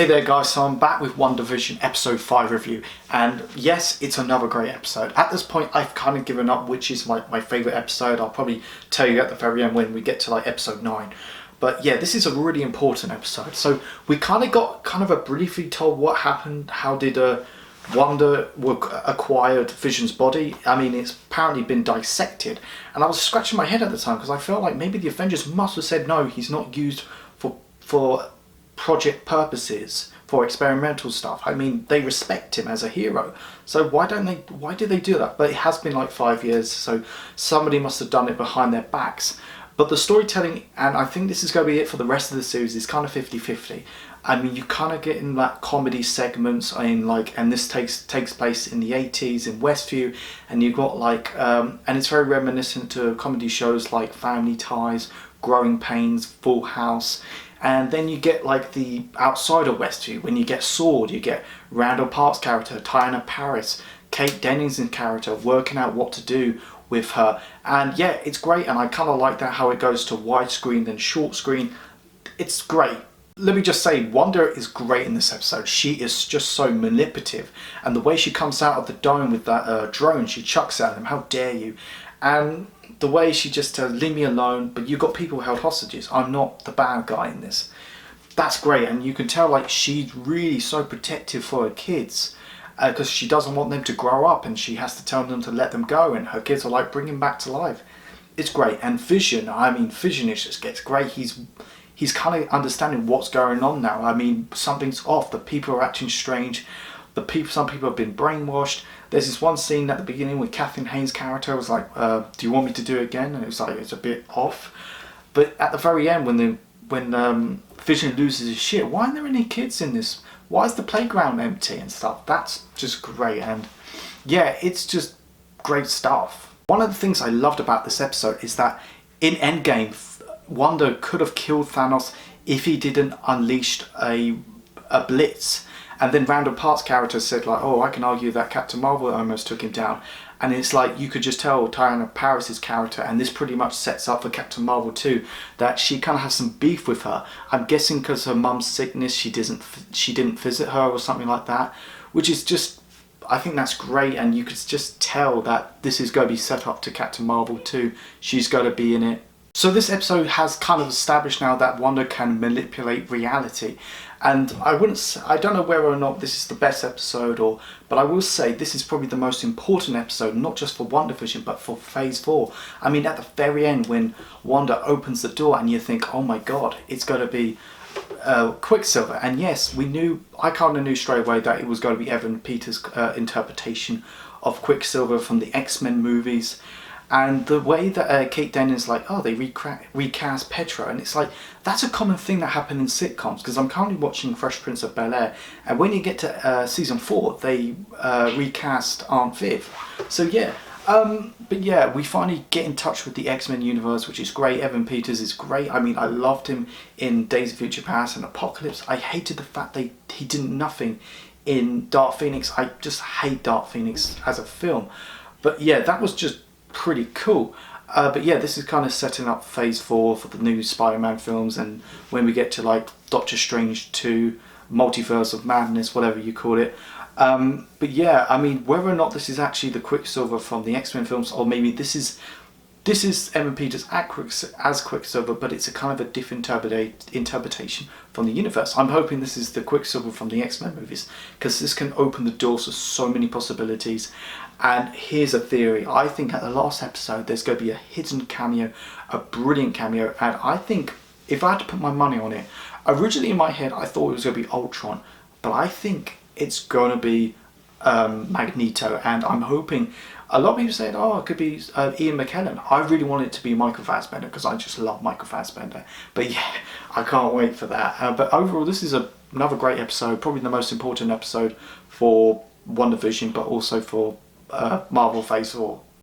Hey there guys, so I'm back with WandaVision episode 5 review, and yes, it's another great episode. At this point I've kind of given up which is my favourite episode. I'll probably tell you at the very end when we get to like episode 9. But yeah, this is a really important episode. So we kind of got a briefly told what happened. How did Wanda acquired Vision's body? I mean, it's apparently been dissected, and I was scratching my head at the time because I felt like maybe the Avengers must have said no, he's not used for project purposes, for experimental stuff. I mean, they respect him as a hero, so why did they do that? But it has been like 5 years, so somebody must have done it behind their backs. But the storytelling, and I think this is going to be it for the rest of the series, is kind of 50-50. I mean, you kind of get in that comedy segments in like, and this takes place in the 80s in Westview, and you've got like, and it's very reminiscent to comedy shows like Family Ties, Growing Pains, Full House. And then you get like the outside of Westview, when you get Sword, you get Randall Park's character, Teyonah Parris, Kate Dennings' character, working out what to do with her. And yeah, it's great, and I kind of like that, how it goes to widescreen then short screen. It's great. Let me just say, Wanda is great in this episode. She is just so manipulative, and the way she comes out of the dome with that drone, she chucks at them, how dare you. And the way she just leave me alone, but you've got people held hostages. I'm not the bad guy in this. That's great, and you can tell like she's really so protective for her kids because she doesn't want them to grow up, and she has to tell them to let them go, and her kids are like, bring him back to life. It's great. And Vision, I mean, Vision is just gets great. He's kind of understanding what's going on now. I mean, something's off. The people are acting strange. Some people have been brainwashed. There's this one scene at the beginning with Katherine Haynes' character was like, do you want me to do it again? And it was like, it's a bit off. But at the very end, when Vision loses his shit, why aren't there any kids in this? Why is the playground empty and stuff? That's just great. And yeah, it's just great stuff. One of the things I loved about this episode is that in Endgame, Wanda could have killed Thanos if he didn't unleash a blitz. And then Randall Park's character said like, oh, I can argue that Captain Marvel almost took him down. And it's like, you could just tell Teyonah Parris' character, and this pretty much sets up for Captain Marvel too, that she kind of has some beef with her. I'm guessing because her mum's sickness, she didn't visit her or something like that, which is just, I think that's great. And you could just tell that this is going to be set up to Captain Marvel too. She's going to be in it. So this episode has kind of established now that Wanda can manipulate reality, and I don't know whether or not this is the best episode, but I will say this is probably the most important episode, not just for WandaVision but for Phase 4. I mean, at the very end when Wanda opens the door and you think, oh my god, it's going to be Quicksilver. And yes, I kind of knew straight away that it was going to be Evan Peters' interpretation of Quicksilver from the X-Men movies. And the way that Kate Dennings is like, oh, they recast Petra, and it's like, that's a common thing that happened in sitcoms, because I'm currently watching Fresh Prince of Bel-Air, and when you get to season 4, they recast Aunt Viv. So yeah, but yeah, we finally get in touch with the X-Men universe, which is great. Evan Peters is great. I mean, I loved him in Days of Future Past and Apocalypse. I hated the fact he did nothing in Dark Phoenix. I just hate Dark Phoenix as a film. But yeah, that was just pretty cool. But yeah, this is kind of setting up Phase 4 for the new Spider-Man films, and when we get to like Doctor Strange 2, Multiverse of Madness, whatever you call it. But yeah, I mean, whether or not this is actually the Quicksilver from the X-Men films, or maybe this is Evan Peters as Quicksilver, but it's a kind of a different interpretation from the universe. I'm hoping this is the Quicksilver from the X-Men movies, because this can open the doors to so many possibilities. And here's a theory. I think at the last episode there's going to be a hidden cameo, a brilliant cameo, and I think, if I had to put my money on it, originally in my head I thought it was going to be Ultron, but I think it's going to be Magneto, and I'm hoping, a lot of people said, oh, it could be Ian McKellen. I really want it to be Michael Fassbender, because I just love Michael Fassbender. But yeah, I can't wait for that. But overall, this is another great episode, probably the most important episode for WandaVision, but also for Marvel Phase 4.